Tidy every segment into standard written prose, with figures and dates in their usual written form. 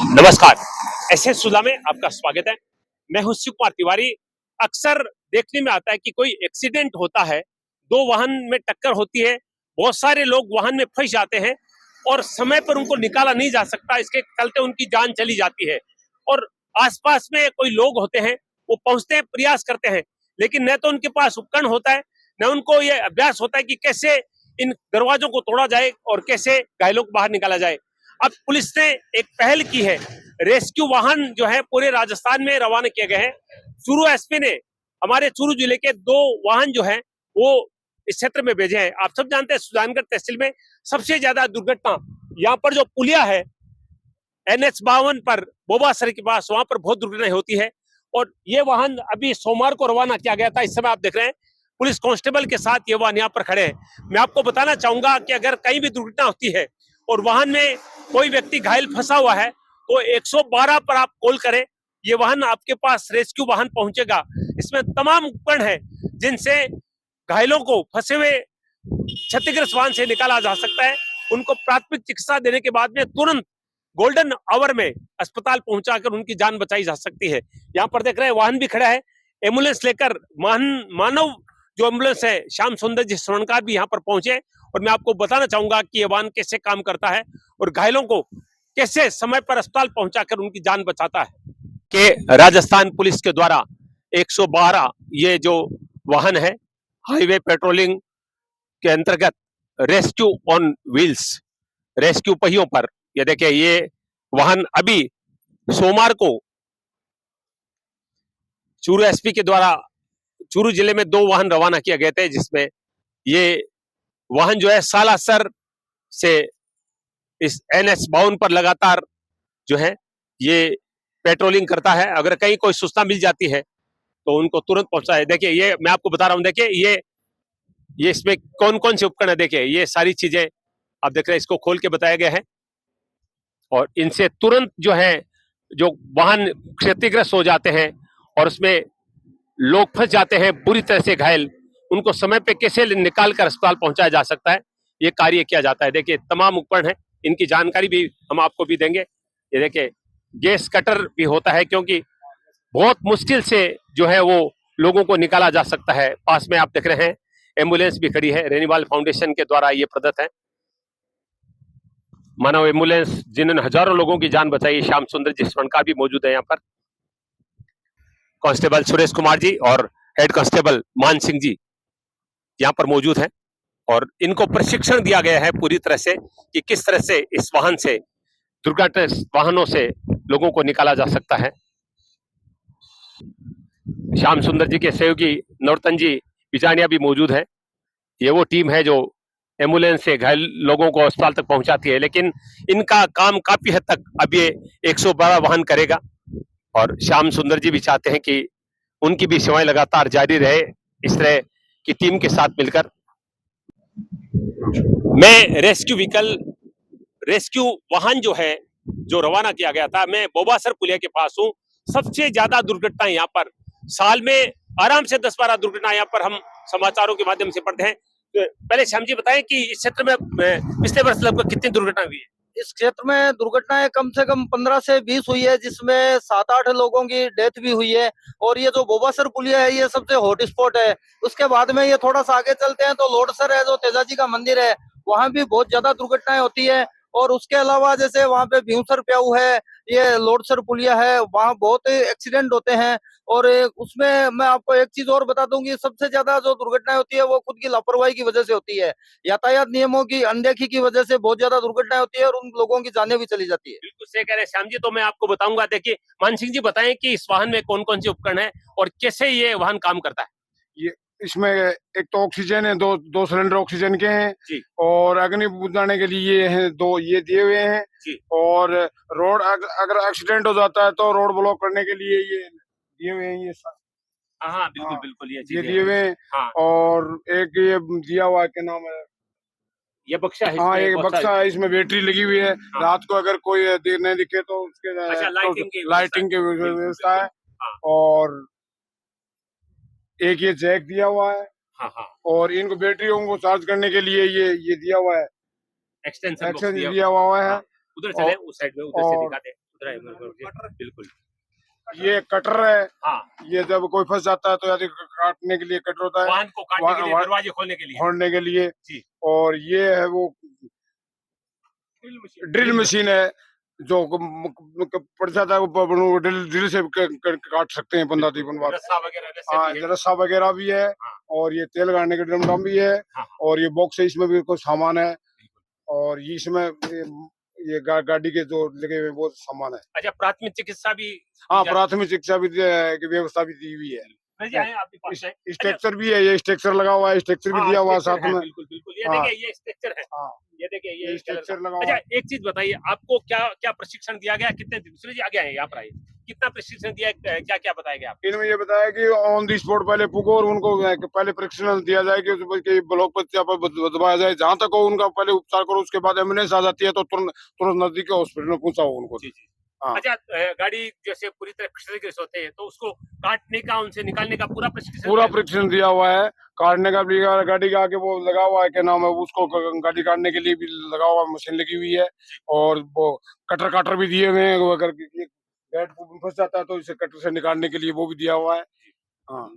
नमस्कार, एसएस सुधा में आपका स्वागत है। मैं हूं शिव कुमार तिवारी। अक्सर देखने में आता है कि कोई एक्सीडेंट होता है, दो वाहन में टक्कर होती है, बहुत सारे लोग वाहन में फंस जाते हैं और समय पर उनको निकाला नहीं जा सकता, इसके चलते उनकी जान चली जाती है। और आसपास में कोई लोग होते हैं, वो पहुंचते हैं, प्रयास करते हैं, लेकिन न तो उनके पास उपकरण होता है, न उनको ये अभ्यास होता है कि कैसे इन दरवाजों को तोड़ा जाए और कैसे घायलों को बाहर निकाला जाए। अब पुलिस ने एक पहल की है, रेस्क्यू वाहन जो है पूरे राजस्थान में रवाना किए गए हैं। चूरू एसपी ने हमारे चूरू जिले के 2 वाहन जो हैं वो इस क्षेत्र में भेजे हैं। आप सब जानते हैं सुजानगढ़ तहसील में सबसे ज्यादा दुर्घटना यहाँ पर जो पुलिया है NH52 पर बोबासर के पास, वहां पर बहुत दुर्घटनाएं होती है। और ये वाहन अभी सोमवार को रवाना किया गया था। इस समय आप देख रहे हैं पुलिस कांस्टेबल के साथ ये वाहन यहाँ पर खड़े हैं। मैं आपको बताना चाहूंगा कि अगर कहीं भी दुर्घटना होती है और वाहन में कोई व्यक्ति घायल फंसा हुआ है तो 112 पर आप कॉल करें, ये वाहन आपके पास रेस्क्यू वाहन पहुंचेगा। इसमें तमाम उपकरण है जिनसे घायलों को फंसे हुए क्षतिग्रस्त वाहन से निकाला जा सकता है। उनको प्राथमिक चिकित्सा देने के बाद में तुरंत गोल्डन आवर में अस्पताल पहुंचाकर उनकी जान बचाई जा सकती है। यहाँ पर देख रहे हैं वाहन भी खड़ा है, एम्बुलेंस लेकर मानव जो एम्बुलेंस है श्याम सुंदर जी स्वर्णकार भी यहाँ पर पहुंचे। और मैं आपको बताना चाहूंगा कि ये वाहन कैसे काम करता है और घायलों को कैसे समय पर अस्पताल पहुंचाकर उनकी जान बचाता है। कि राजस्थान पुलिस के द्वारा 112 ये जो वाहन है हाईवे पेट्रोलिंग के अंतर्गत रेस्क्यू ऑन व्हील्स, रेस्क्यू पहियों पर, ये देखिए ये वाहन अभी सोमवार को चूरू एसपी के द्वारा चूरू जिले में 2 वाहन रवाना किए गए थे, जिसमें ये वाहन जो है सालासर से इस NH52 पर लगातार जो है ये पेट्रोलिंग करता है। अगर कहीं कोई सूचना मिल जाती है तो उनको तुरंत पहुंचता है। देखिए ये मैं आपको बता रहा हूं, देखिए ये इसमें कौन कौन से उपकरण है, देखिए ये सारी चीजें आप देख रहे हैं, इसको खोल के बताया गया है। और इनसे तुरंत जो है जो वाहन क्षतिग्रस्त हो जाते हैं और उसमें लोग फंस जाते हैं बुरी तरह से घायल, उनको समय पे कैसे निकाल कर अस्पताल पहुंचाया जा सकता है, ये कार्य किया जाता है। देखिए तमाम उपकरण है, इनकी जानकारी भी हम आपको भी देंगे। ये देखिए गैस कटर भी होता है, क्योंकि बहुत मुश्किल से जो है वो लोगों को निकाला जा सकता है। पास में आप देख रहे हैं एम्बुलेंस भी खड़ी है, रेनीवाल फाउंडेशन के द्वारा ये प्रदत्त है। मानव एम्बुलेंस जिन्होंने हजारों लोगों की जान बचाई, श्याम सुंदर जी स्वर्णकार भी मौजूद है यहाँ पर। कांस्टेबल सुरेश कुमार जी और हेड कांस्टेबल मान सिंह जी यहाँ पर मौजूद हैं और इनको प्रशिक्षण दिया गया है पूरी तरह से कि किस तरह से इस वाहन से, दुर्घटनाग्रस्त वाहनों से लोगों को निकाला जा सकता है। श्याम सुंदर जी के सहयोगी नौरतन जी बिजानिया भी मौजूद है। ये वो टीम है जो एम्बुलेंस से घायल लोगों को अस्पताल तक पहुंचाती है, लेकिन इनका काम काफी हद तक अब ये 112 वाहन करेगा और श्याम सुंदर जी भी चाहते हैं कि उनकी भी सेवाएं लगातार जारी रहे इस तरह की टीम के साथ मिलकर। मैं रेस्क्यू वाहन जो है जो रवाना किया गया था, मैं बोबासर पुलिया के पास हूँ। सबसे ज्यादा दुर्घटनाएं यहाँ पर साल में आराम से 10-12 दुर्घटना यहाँ पर हम समाचारों के माध्यम से पढ़ते हैं। तो पहले श्याम जी बताएं कि इस क्षेत्र में पिछले वर्ष लगभग कितनी दुर्घटना हुई है? इस क्षेत्र में दुर्घटनाएं कम से कम 15 से 20 हुई है, जिसमें 7-8 लोगों की डेथ भी हुई है। और ये जो बोबासर पुलिया है ये सबसे हॉट स्पॉट है। उसके बाद में ये थोड़ा सा आगे चलते हैं तो लोडसर है, जो तेजाजी का मंदिर है, वहां भी बहुत ज्यादा दुर्घटनाएं होती है। और उसके अलावा जैसे वहां पे भीमसर प्याऊ है, ये लोडसर पुलिया है, वहां बहुत एक्सीडेंट होते हैं। और उसमें मैं आपको एक चीज और बता दूंगी, सबसे ज्यादा जो दुर्घटनाएं होती है वो खुद की लापरवाही की वजह से होती है। यातायात नियमों की अनदेखी की वजह से बहुत ज्यादा दुर्घटनाएं होती है और उन लोगों की जानें भी चली जाती है। बिल्कुल सही कह रहे हैं श्याम जी। तो मैं आपको बताऊंगा, देखिए मान सिंह जी बताएं कि इस वाहन में कौन कौन से उपकरण है और कैसे ये वाहन काम करता है। ये इसमें एक तो ऑक्सीजन है, दो सिलेंडर ऑक्सीजन के हैं जी। और अग्नि बुझाने के लिए ये हैं 2 ये दिए हुए हैं जी। और रोड अगर एक्सीडेंट हो जाता है तो रोड ब्लॉक करने के लिए ये दिए हुए हैं। ये हाँ बिल्कुल हाँ, बिल्कुल ये दिए हुए हैं। हाँ। और एक ये दिया हुआ है, क्या नाम है, ये बक्सा है। हाँ एक बक्सा है, इसमें बैटरी लगी हुई है। हाँ। रात को अगर कोई नहीं दिखे तो उसके अच्छा, लाइटिंग की व्यवस्था है। हाँ। और एक ये जैक दिया हुआ है। हाँ हाँ। और इनको बैटरियों को चार्ज करने के लिए ये दिया हुआ है, एक्सटेंशन दिया हुआ है। हाँ। उधर चले, उस साइड में उधर से दिखाते हैं। बिल्कुल। ये कटर है। हाँ, ये जब कोई फंस जाता है तो यदि काटने के लिए कटर होता है, वाहन को काटने के लिए, वाहन- दरवाजे खोलने के लिए। फोड़ने के लिए। जी। और ये है वो ड्रिल मशीन है जो पड़ जाता है, वो ड्रिल से काट सकते हैं 15-13 बार। रस्सा वगैरह रस्से हाँ, भी है। रस्सा वगैरह भी है। हाँ। और ये तेल गाड़ने के ड्रम ड्रम भी है। हाँ। और ये बॉक्स है, इसमें भी कुछ सामान है। और ये इसमें ये गाड़ी के जो लगे हुए वो सामान है। अच्छा, प्राथमिक चिकित्सा भी। हाँ, प्राथमिक शिक्षा भी की व्यवस्था भी दी हुई है। जी, आए आपके पास है। स्ट्रक्चर भी है, ये स्ट्रक्चर लगा हुआ है, स्ट्रक्चर भी हाँ, दिया हुआ है स्ट्रक्चर साथ है, में। बिल्कुल बिल्कुल। ये हाँ। देखिए, ये स्ट्रक्चर है। हाँ, ये देखिए, ये इस कलर स्ट्रक्चर का। लगा हुआ अच्छा, है। एक चीज बताइए, आपको क्या क्या प्रशिक्षण दिया गया, कितने दिन सूरज जी आगे आए यहाँ पर आइए, कितना प्रशिक्षण दिया, क्या क्या बताया गया आपको? इनमें ये बताया कि ऑन दी स्पॉट पहले पुगो और उनको पहले प्रशिक्षण दिया जाए कि ब्लॉक पर दबाया जाए, जहाँ तक हो उनका पहले उपचार करो, उसके बाद एम्बुलेंस आ जाती है तो तुरंत तुरंत नजदीक के हॉस्पिटल में पहुंचाओ उनको। जी जी। हाँ। अच्छा, गाड़ी जैसे पूरी तरह क्षतिग्रस्त होते हैं तो उसको काटने का, उनसे निकालने का पूरा प्रशिक्षण पूरा दिया? प्रशिक्षण दिया हुआ है। काटने का भी, गाड़ी के आगे वो लगा हुआ है, क्या नाम है उसको, गाड़ी काटने के लिए भी लगा हुआ मशीन लगी हुई है। और वो कटर भी दिए हुए हैं, वो अगर गेट फंस जाता है तो इसे कटर से निकालने के लिए वो भी दिया हुआ है। हाँ।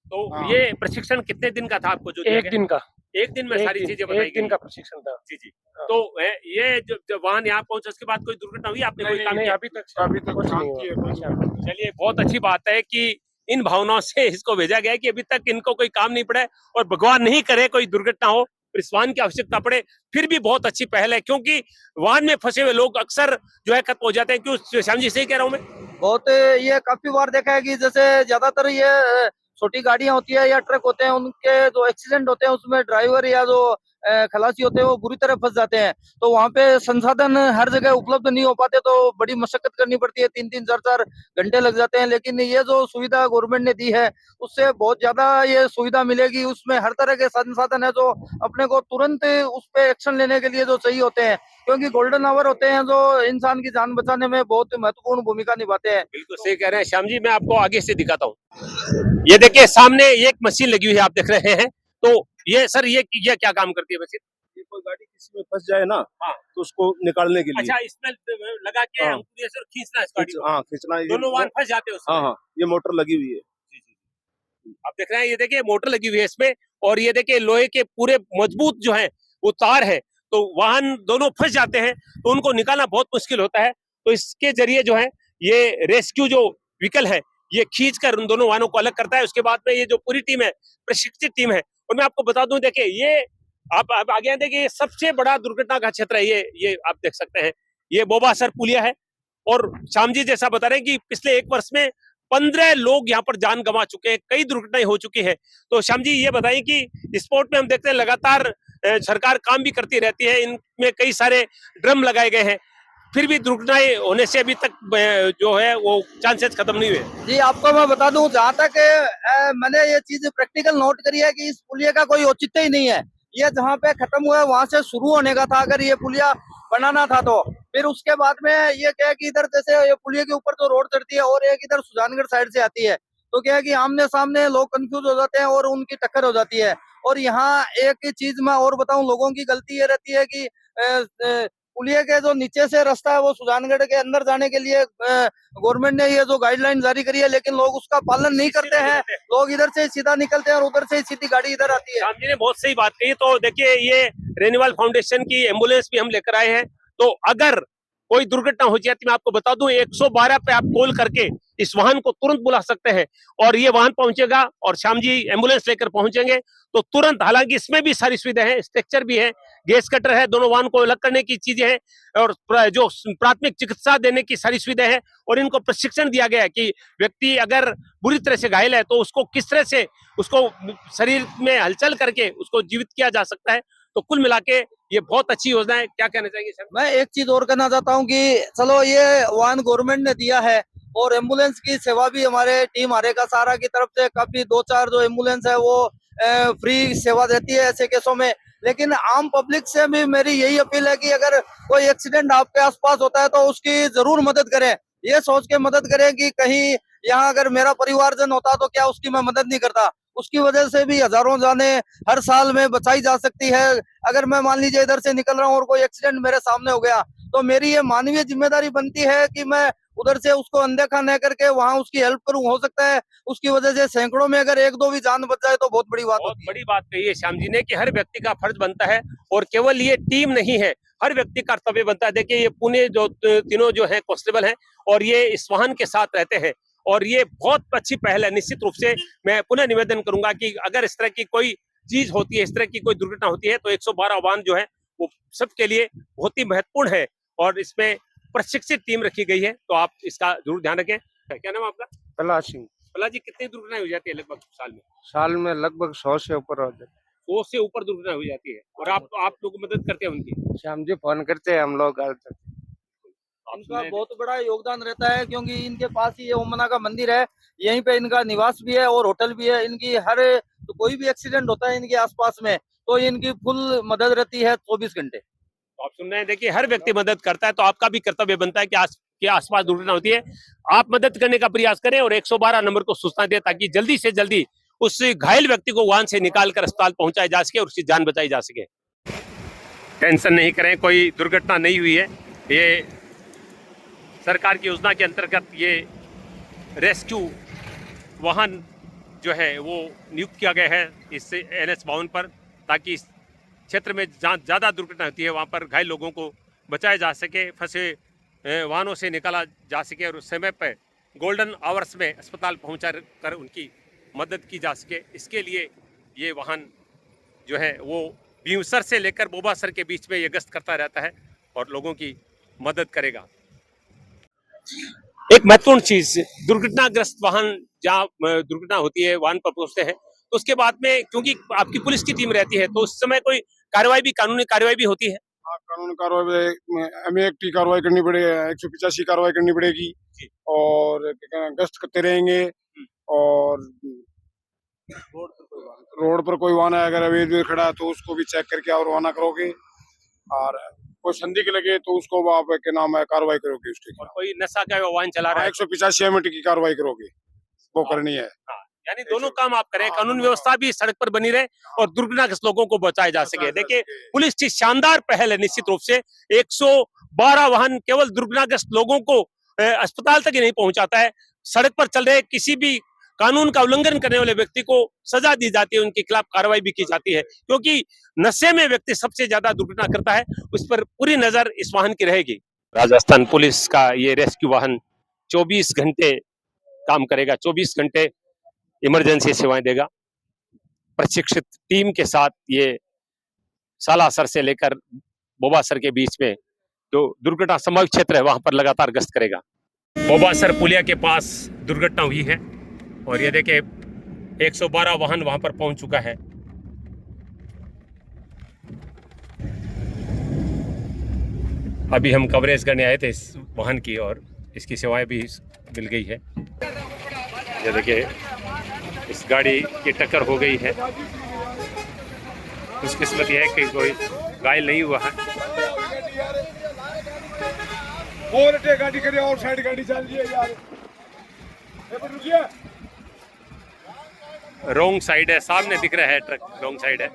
तो हाँ। ये प्रशिक्षण कितने दिन का था आपको जो दिया एक गया? दिन का। एक दिन में सारी चीजें बताई एक दिन गई? का प्रशिक्षण था। जी जी। हाँ। तो ये जब वाहन यहाँ पहुंचा उसके बाद कोई दुर्घटना हुई, आपने कोई काम नहीं, किया? अभी तक कुछ नहीं शांति है, हुआ। कोई शांति नहीं। चलिए, बहुत अच्छी बात है कि इन भावनाओं से इसको भेजा गया है कि अभी तक इनको कोई काम नहीं पड़ा और भगवान नहीं करे कोई दुर्घटना हो, इस वाहन की आवश्यकता पड़े, फिर भी बहुत अच्छी पहल है, क्योंकि वाहन में फंसे हुए लोग अक्सर जो है खत्म हो जाते हैं। क्यों श्याम जी, सही कह रहा हूँ मैं? बहुत ये काफी बार देखा है कि जैसे ज्यादातर ये छोटी गाड़ियां होती है या ट्रक होते हैं, उनके जो एक्सीडेंट होते हैं उसमें ड्राइवर या जो खलासी होते हैं वो बुरी तरह फंस जाते हैं। तो वहाँ पे संसाधन हर जगह उपलब्ध नहीं हो पाते, तो बड़ी मशक्कत करनी पड़ती है, 3-3 4-4 घंटे लग जाते हैं। लेकिन ये जो सुविधा गवर्नमेंट ने दी है उससे बहुत ज्यादा ये सुविधा मिलेगी। उसमें हर तरह के संसाधन है जो अपने को तुरंत उस पे एक्शन लेने के लिए जो चाहिए होते हैं, क्योंकि गोल्डन आवर होते हैं जो इंसान की जान बचाने में बहुत महत्वपूर्ण भूमिका निभाते हैं। बिल्कुल सही कह रहे हैं श्याम जी। मैं आपको आगे से दिखाता हूँ। ये देखिए, सामने एक मशीन लगी हुई है, आप देख रहे हैं। तो ये सर, ये क्या काम करती है मशीन? ये कोई गाड़ी किसी में फंस जाए ना, हाँ। तो उसको निकालने के लिए। अच्छा, इसमें लगा के हाँ। हमको ये सर खींचना है इस गाड़ी को? हाँ, खींचना है। दोनों वाहन फंस जाते हैं उसमें? हाँ हाँ, ये मोटर लगी हुई है। आप देख रहे हैं, ये देखिए मोटर लगी हुई है इसमें, और ये देखिए लोहे के पूरे मजबूत जो है वो तार है, तो वाहन दोनों फंस जाते हैं तो उनको निकालना बहुत मुश्किल होता है। तो इसके जरिए जो है ये रेस्क्यू जो व्हीकल है ये खींच कर उन दोनों वाहनों को अलग करता है। उसके बाद में ये जो पूरी टीम है, प्रशिक्षित टीम है, और मैं आपको बता दूं, देखिए ये आप आगे देखिए, ये सबसे बड़ा दुर्घटना का क्षेत्र है। ये आप देख सकते हैं, ये बोबासर पुलिया है। और श्याम जी जैसा बता रहे हैं कि पिछले 1 वर्ष में 15 लोग यहाँ पर जान गंवा चुके हैं, कई दुर्घटनाएं हो चुकी है। तो श्याम जी ये बताइए कि स्पोर्ट में हम देखते हैं लगातार सरकार काम भी करती रहती है, इनमें कई सारे ड्रम लगाए गए हैं, फिर भी दुर्घटनाएं होने से अभी तक जो है वो चांसेस खत्म नहीं हुए। जी, आपको मैं बता दूं, जहाँ तक मैंने ये चीज प्रैक्टिकल नोट करी है कि इस पुलिया का कोई औचित्य ही नहीं है। ये जहाँ पे खत्म हुआ है वहां से शुरू होने का था, अगर ये पुलिया बनाना था तो। फिर उसके बाद में ये क्या है कि इधर जैसे ये पुलिया के ऊपर जो रोड चढ़ती है और एक इधर सुजानगढ़ साइड से आती है, तो क्या है कि आमने सामने लोग कंफ्यूज हो जाते हैं और उनकी टक्कर हो जाती है। और यहाँ एक चीज मैं और बताऊं, लोगों की गलती ये रहती है कि पुलिया के जो नीचे से रास्ता है वो सुजानगढ़ के अंदर जाने के लिए गवर्नमेंट ने ये जो गाइडलाइन जारी करी है, लेकिन लोग उसका पालन नहीं करते हैं। लोग इधर से सीधा निकलते हैं और उधर से सीधी गाड़ी इधर आती है। श्याम जी ने बहुत सही बात कही। तो देखिए, ये रेनीवाल फाउंडेशन की एम्बुलेंस भी हम लेकर आए हैं। तो अगर कोई दुर्घटना हो जाती, मैं आपको बता दूं, 112 पे आप कॉल करके इस वाहन को तुरंत बुला सकते हैं और ये वाहन पहुंचेगा और श्याम जी एम्बुलेंस लेकर पहुंचेंगे तो तुरंत। हालांकि इसमें भी सारी सुविधाएं हैं, स्ट्रक्चर भी है, गैस कटर है, दोनों वाहन को अलग करने की चीजें हैं, और जो प्राथमिक चिकित्सा देने की सारी सुविधाएं हैं। और इनको प्रशिक्षण दिया गया है कि व्यक्ति अगर बुरी तरह से घायल है तो उसको किस तरह से उसको शरीर में हलचल करके उसको जीवित किया जा सकता है। तो कुल मिला के ये बहुत अच्छी योजना है। क्या कहना चाहिए सर? मैं एक चीज और कहना चाहता हूँ कि चलो ये वाहन गवर्नमेंट ने दिया है और एम्बुलेंस की सेवा भी हमारे टीम हरे का सहारा की तरफ से काफी 2-4 जो एम्बुलेंस है वो फ्री सेवा देती है ऐसे केसों में। लेकिन आम पब्लिक से भी मेरी यही अपील है कि अगर कोई एक्सीडेंट आपके आसपास होता है तो उसकी जरूर मदद करें। ये सोच के मदद करें कि कहीं यहाँ अगर मेरा परिवारजन होता तो क्या उसकी मैं मदद नहीं करता। उसकी वजह से भी हजारों जानें हर साल में बचाई जा सकती है। अगर मैं मान लीजिए इधर से निकल रहा हूँ और कोई एक्सीडेंट मेरे सामने हो गया तो मेरी ये मानवीय जिम्मेदारी बनती है कि मैं उधर से उसको अनदेखा न करके वहां उसकी हेल्प करूं। हो सकता है उसकी वजह से सैकड़ों में अगर एक दो भी जान बच जाए तो बहुत बड़ी बात बहुत होती है। बड़ी बात कही है श्याम जी ने कि हर व्यक्ति का फर्ज बनता है, और केवल ये टीम नहीं है, हर व्यक्ति का कर्तव्य बनता है। देखिए ये पुणे जो तीनों जो है कांस्टेबल हैं और ये इस वाहन के साथ रहते हैं, और ये बहुत अच्छी पहल है। निश्चित रूप से मैं पुनः निवेदन करूंगा कि अगर इस तरह की कोई चीज होती है, इस तरह की कोई दुर्घटना होती है, तो 112 वाहन जो है वो सबके लिए बहुत ही महत्वपूर्ण है, और इसमें प्रशिक्षित टीम रखी गई है। तो आप इसका जरूर ध्यान रखें। क्या नाम है आपका? प्रहलाद सिंह। प्रहलाद जी, कितनी दुर्घटनाएं हो जाती है लगभग साल में? साल में लगभग 100 से ऊपर हो जाते 100 से ऊपर दुर्घटना हो जाती है, और आप लोग मदद करते हैं उनकी? हैं। शाम जी फोन करते हैं हम लोग घर तक। आप इनका सुने- बहुत बड़ा योगदान रहता है क्योंकि इनके पास ही ये ओमना का मंदिर है, यहीं पे इनका निवास भी है और होटल भी है। इनकी हर तो कोई भी एक्सीडेंट होता है इनके आसपास में तो इनकी फुल मदद रहती है 24 घंटे। तो आप सुन रहे हैं, देखिए हर व्यक्ति मदद करता है, तो आपका भी कर्तव्य बनता है कि के आसपास दुर्घटना होती है, आप मदद करने का प्रयास करें और 112 नंबर को सूचना दें, ताकि जल्दी से जल्दी उस घायल व्यक्ति को वाहन से निकालकर अस्पताल पहुंचाया जा सके और उसकी जान बचाई जा सके। टेंशन नहीं करें, कोई दुर्घटना नहीं हुई है। ये सरकार की योजना के अंतर्गत ये रेस्क्यू वाहन जो है वो नियुक्त किया गया है इस NH52 पर, ताकि इस क्षेत्र में जहाँ ज़्यादा दुर्घटना होती है वहाँ पर घायल लोगों को बचाया जा सके, फंसे वाहनों से निकाला जा सके, और उस समय पर गोल्डन आवर्स में अस्पताल पहुँचा कर उनकी मदद की जा सके। इसके लिए ये वाहन जो है वो भीमसर से लेकर बोबासर के बीच में ये गश्त करता रहता है और लोगों की मदद करेगा। एक महत्वपूर्ण चीज, दुर्घटनाग्रस्त वाहन जहाँ दुर्घटना होती है वाहन पर पहुंचते हैं, तो उसके बाद में क्योंकि आपकी पुलिस की टीम रहती है, तो उस समय कोई कानूनी कार्रवाई भी होती है? हाँ, कानूनी कार्रवाई हमें एक कार्रवाई करनी पड़ेगी, 185 कार्रवाई करनी पड़ेगी, और गश्त करते रहेंगे। और रोड पर कोई वाहन अगर अवैध खड़ा है तो उसको भी चेक करके और रवाना करोगे, और कोई संदिग्ध लगे तो उसको आप के नाम है कार्रवाई करोगे उसके और खिलाफ। कोई नशा का वाहन चला रहा है 185 मिनट की कार्रवाई करोगे, वो करनी है। यानी दोनों काम आप करें, कानून व्यवस्था भी सड़क पर बनी रहे और दुर्घटनाग्रस्त लोगों को बचाया जा सके। देखिए पुलिस की शानदार पहल है, निश्चित रूप से 112 वाहन केवल दुर्घटनाग्रस्त लोगों को अस्पताल तक ही नहीं पहुंचाता है, सड़क पर चल रहे किसी भी कानून का उल्लंघन करने वाले व्यक्ति को सजा दी जाती है, उनके खिलाफ कार्रवाई भी की जाती है, क्योंकि नशे में व्यक्ति सबसे ज्यादा दुर्घटना करता है, उस पर पूरी नजर इस वाहन की रहेगी। राजस्थान पुलिस का ये रेस्क्यू वाहन 24 घंटे काम करेगा, 24 घंटे इमरजेंसी सेवाएं देगा। प्रशिक्षित टीम के साथ ये सालासर से लेकर बोबासर के बीच में जो दुर्घटना संभावित क्षेत्र है वहां पर लगातार गश्त करेगा। बोबासर पुलिया के पास दुर्घटना हुई है और ये देखिए 112 वाहन वहां पर पहुंच चुका है। अभी हम कवरेज करने आए थे इस वाहन की और इसकी सेवाएं भी मिल गई है। ये देखिए इस गाड़ी की टक्कर हो गई है, खुशकिस्मती है कि कोई घायल नहीं हुआ है। और गाड़ी करे और साइड गाड़ी चल रही है यार, रॉन्ग साइड है, सामने दिख रहा है ट्रक, रॉन्ग साइड है।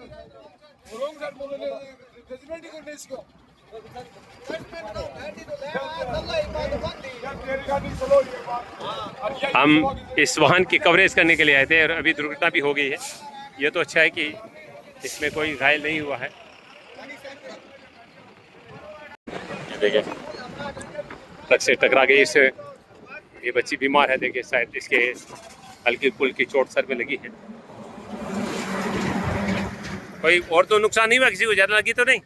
हम इस वाहन की कवरेज करने के लिए आए थे और अभी दुर्घटना भी हो गई है। ये तो अच्छा है कि इसमें कोई घायल नहीं हुआ है। देखिए ट्रक से टकरा गई, इससे ये बच्ची बीमार है। देखिए शायद इसके हल्की फुल्की चोट सर में लगी है। कोई और तो नुकसान नहीं हुआ, किसी को ज्यादा लगी तो नहीं?